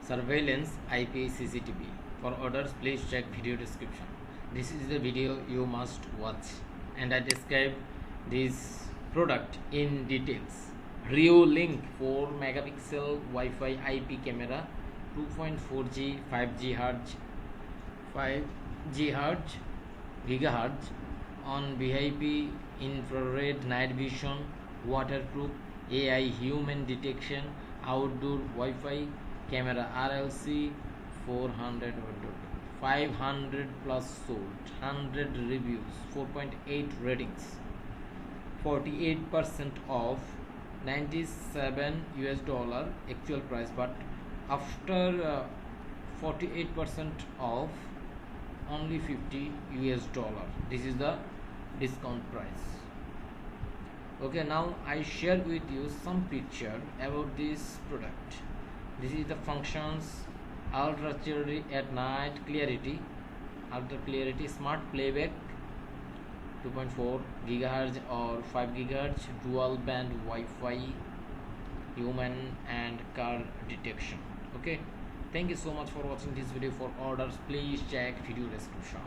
surveillance IP CCTV. For orders, please check video description. This is the video you must watch, and I describe this product in details. Reolink 4 megapixel Wi-Fi IP camera, 2.4G 5G Hz 5G Hz gigahertz on VIP infrared night vision, waterproof AI human detection, outdoor Wi-Fi camera RLC 400 500 plus sold, 100 reviews, 4.8 ratings, 48% off, $97 actual price, but after 48% off, only $50. This is the discount price. Okay, now I share with you some picture about this product. This is the functions: ultra clarity at night, ultra clarity, smart playback, 2.4 gigahertz or 5 gigahertz, dual band Wi-Fi, human and car detection. Okay, thank you so much for watching this video. For orders, please check video description.